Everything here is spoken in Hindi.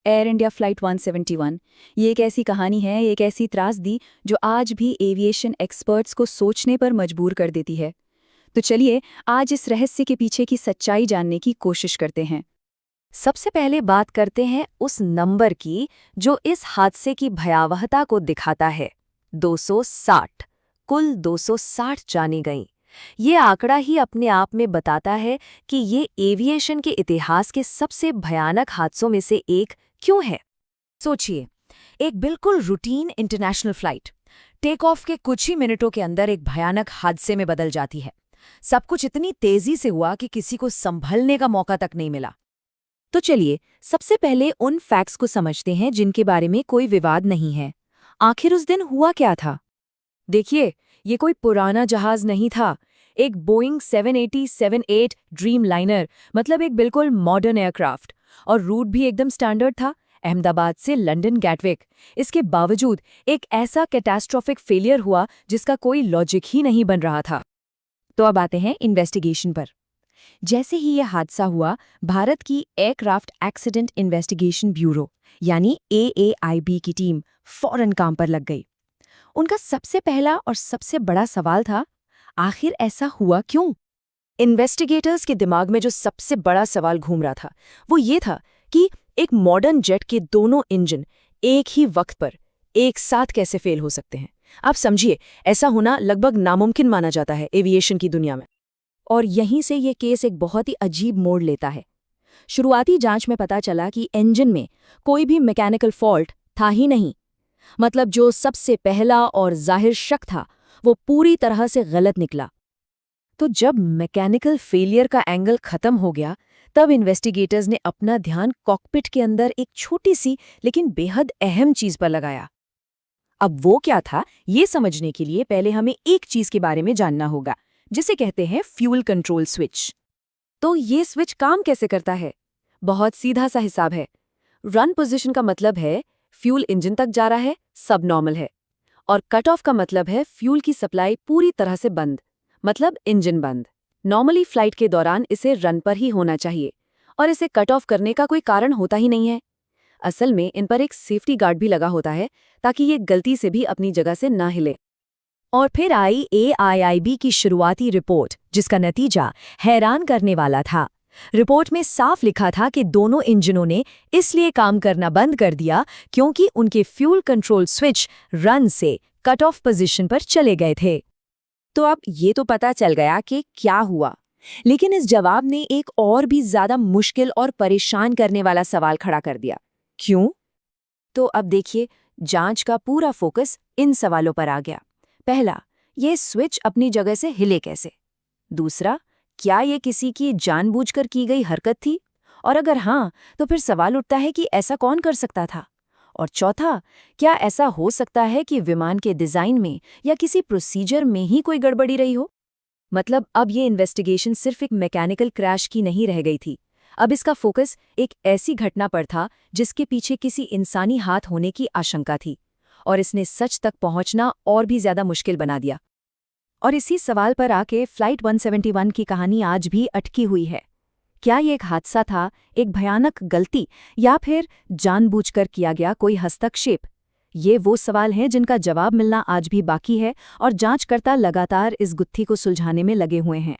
Air India flight 171। ये एक ऐसी कहानी है, एक ऐसी त्रासदी जो आज भी एविएशन एक्सपर्ट्स को सोचने पर मजबूर कर देती है। तो चलिए आज इस रहस्य के पीछे की सच्चाई जानने की कोशिश करते हैं। सबसे पहले बात करते हैं उस नंबर की जो इस हादसे की भयावहता को दिखाता है। 260। कुल 260 जाने गईं। ये आंकड़ा ही अपने आप में बताता है कि ये एविएशन के इतिहास के सबसे भयानक हादसों में से एक क्यों है। सोचिए, एक बिल्कुल routine international flight take off के कुछ ही मिनटों के अंदर एक भयानक हादसे में बदल जाती है। सब कुछ इतनी तेजी से हुआ कि किसी को संभलने का मौका तक नहीं मिला। तो चलिए सबसे पहले उन फैक्ट्स को समझते हैं जिनके बारे में कोई विवाद नहीं है। आखिर उस दिन हुआ क्या था? देखिए, ये कोई पुराना जहाज नहीं था। एक बोइंग 787-8 ड्रीम लाइनर, मतलब एक बिल्कुल मॉडर्न एयरक्राफ्ट, और रूट भी एकदम स्टैंडर्ड था, अहमदाबाद से लंदन गैटविक। इसके बावजूद एक ऐसा कैटास्ट्रोफिक फेलियर हुआ जिसका कोई लॉजिक ही नहीं बन रहा था। तो अब आते हैं इन्वेस्टिगेशन पर। जैसे ही यह हादसा हुआ, भारत की एयरक्राफ्ट एक्सीडेंट इन्वेस्टिगेशन ब्यूरो यानी AAIB की टीम फौरन काम पर लग गई। उनका सबसे पहला और सबसे बड़ा सवाल था, आखिर ऐसा हुआ क्यों? इन्वेस्टिगेटर्स के दिमाग में जो सबसे बड़ा सवाल घूम रहा था वो ये था कि एक मॉडर्न जेट के दोनों इंजन एक ही वक्त पर एक साथ कैसे फेल हो सकते हैं। आप समझिए, ऐसा होना लगभग नामुमकिन माना जाता है एविएशन की दुनिया में। और यहीं से ये केस एक बहुत ही अजीब मोड़ लेता है। शुरुआती जांच में पता चला कि इंजन में कोई भी मैकेनिकल फॉल्ट था ही नहीं। मतलब जो सबसे पहला और जाहिर शक था वो पूरी तरह से गलत निकला। तो जब मैकेनिकल फेलियर का एंगल खत्म हो गया, तब इन्वेस्टिगेटर्स ने अपना ध्यान कॉकपिट के अंदर एक छोटी सी लेकिन बेहद अहम चीज पर लगाया। अब वो क्या था, ये समझने के लिए पहले हमें एक चीज के बारे में जानना होगा, जिसे कहते हैं फ्यूल कंट्रोल स्विच। तो ये स्विच काम कैसे करता है? बहुत सीधा सा हिसाब है। रन पोजीशन का मतलब है फ्यूल इंजन तक जा रहा है, सब नॉर्मल है। और कट ऑफ का मतलब है फ्यूल की सप्लाई पूरी तरह से बंद, मतलब इंजन बंद। नॉर्मली फ्लाइट के दौरान इसे रन पर ही होना चाहिए और इसे कट ऑफ करने का कोई कारण होता ही नहीं है। असल में इन पर एक सेफ्टी गार्ड भी लगा होता है ताकि ये गलती से भी अपनी जगह से ना हिले। और फिर आई AIIB की शुरुआती रिपोर्ट, जिसका नतीजा हैरान करने वाला था। रिपोर्ट में साफ लिखा था कि दोनों इंजनों ने इसलिए काम करना बंद कर दिया क्योंकि उनके फ्यूल कंट्रोल स्विच रन से कट ऑफ पोजीशन पर चले गए थे। तो अब ये तो पता चल गया कि क्या हुआ, लेकिन इस जवाब ने एक और भी ज्यादा मुश्किल और परेशान करने वाला सवाल खड़ा कर दिया। क्यों? तो अब देखिए, जांच का पूरा फोकस इन सवालों पर आ गया। पहला, ये स्विच अपनी जगह से हिले कैसे? दूसरा, क्या ये किसी की जानबूझकर की गई हरकत थी? और अगर हाँ, तो फिर सवाल उठता है कि ऐसा कौन कर सकता था? और चौथा, क्या ऐसा हो सकता है कि विमान के डिजाइन में या किसी प्रोसीजर में ही कोई गड़बड़ी रही हो? मतलब अब ये इन्वेस्टिगेशन सिर्फ एक मैकेनिकल क्रैश की नहीं रह गई थी। अब इसका फोकस एक ऐसी घटना पर था जिसके पीछे किसी इंसानी हाथ होने की आशंका थी, और इसने सच तक पहुंचना और भी ज्यादा मुश्किल बना दिया। और इसी सवाल पर आके फ्लाइट 171 की कहानी आज भी अटकी हुई है। क्या ये एक हादसा था, एक भयानक गलती, या फिर जानबूझकर किया गया कोई हस्तक्षेप? ये वो सवाल हैं जिनका जवाब मिलना आज भी बाकी है, और जांचकर्ता लगातार इस गुत्थी को सुलझाने में लगे हुए हैं।